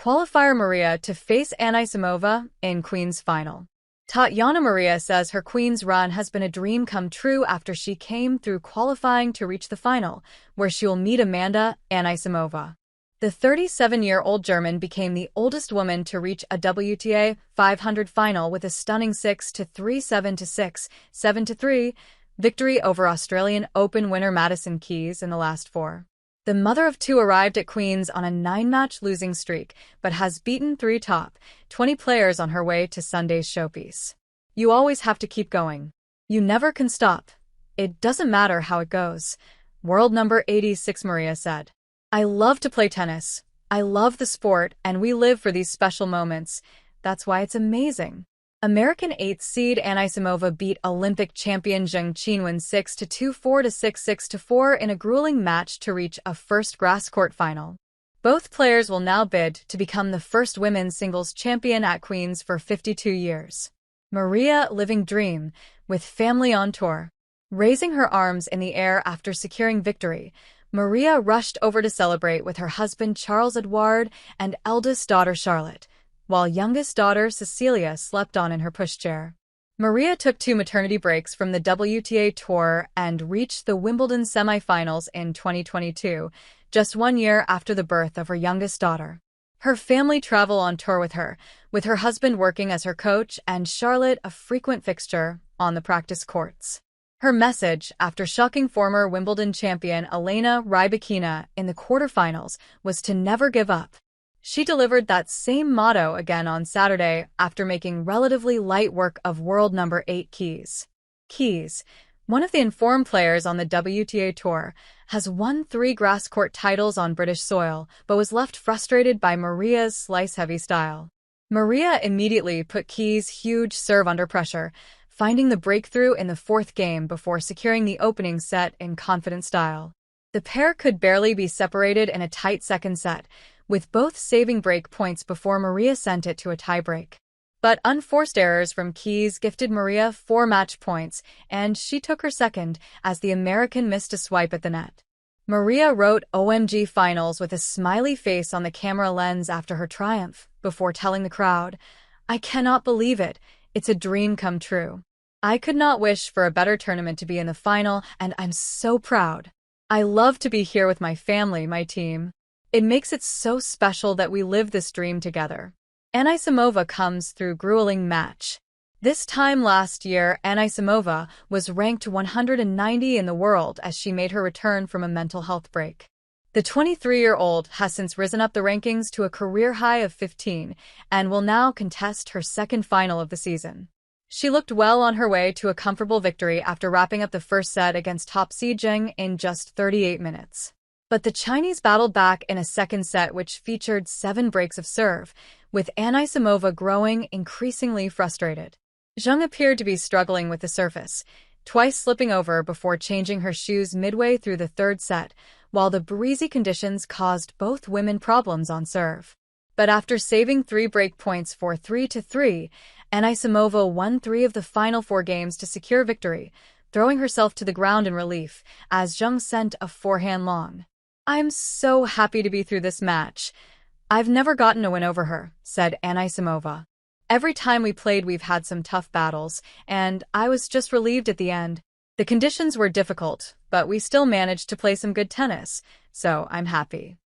Qualifier Maria to face Anisimova in Queen's final. Tatjana Maria says her Queen's run has been a dream come true after she came through qualifying to reach the final, where she will meet Amanda Anisimova. The 37-year-old German became the oldest woman to reach a WTA 500 final with a stunning 6-3, 7-6, 7-3 victory over Australian Open winner Madison Keys in the last four. The mother of two arrived at Queen's on a 9-match losing streak, but has beaten three top 20 players on her way to Sunday's showpiece. You always have to keep going. You never can stop. It doesn't matter how it goes, world number 86 Maria said. I love to play tennis. I love the sport, and we live for these special moments. That's why it's amazing. American 8th seed Anisimova beat Olympic champion Zheng Qinwen 6-2, 4-6, 6-4 in a grueling match to reach a first grass court final. Both players will now bid to become the first women's singles champion at Queen's for 52 years. Maria living dream, with family on tour. Raising her arms in the air after securing victory, Maria rushed over to celebrate with her husband Charles Edouard and eldest daughter Charlotte, while youngest daughter Cecilia slept on in her pushchair. Maria took 2 maternity breaks from the WTA Tour and reached the Wimbledon semifinals in 2022, just 1 year after the birth of her youngest daughter. Her family travel on tour with her husband working as her coach and Charlotte a frequent fixture on the practice courts. Her message, after shocking former Wimbledon champion Elena Rybakina in the quarterfinals, was to never give up. She delivered that same motto again on Saturday after making relatively light work of world number 8 Keys. Keys, one of the informed players on the WTA Tour, has won 3 grass court titles on British soil, but was left frustrated by Maria's slice-heavy style. Maria immediately put Keys' huge serve under pressure, finding the breakthrough in the 4th game before securing the opening set in confident style. The pair could barely be separated in a tight second set, with both saving break points before Maria sent it to a tiebreak. But unforced errors from Keys gifted Maria 4 match points, and she took her second as the American missed a swipe at the net. Maria wrote OMG finals with a smiley face on the camera lens after her triumph, before telling the crowd, I cannot believe it, it's a dream come true. I could not wish for a better tournament to be in the final, and I'm so proud. I love to be here with my family, my team. It makes it so special that we live this dream together. Anisimova comes through grueling match. This time last year, Anisimova was ranked 190 in the world as she made her return from a mental health break. The 23-year-old has since risen up the rankings to a career high of 15 and will now contest her second final of the season. She looked well on her way to a comfortable victory after wrapping up the first set against top seed Zheng in just 38 minutes. But the Chinese battled back in a second set which featured 7 breaks of serve, with Anisimova growing increasingly frustrated. Zheng appeared to be struggling with the surface, twice slipping over before changing her shoes midway through the 3rd set, while the breezy conditions caused both women problems on serve. But after saving 3 break points for 3-3, Anisimova won 3 of the final 4 games to secure victory, throwing herself to the ground in relief as Zheng sent a forehand long. I'm so happy to be through this match. I've never gotten a win over her, said Anisimova. Every time we played we've had some tough battles, and I was just relieved at the end. The conditions were difficult, but we still managed to play some good tennis, so I'm happy.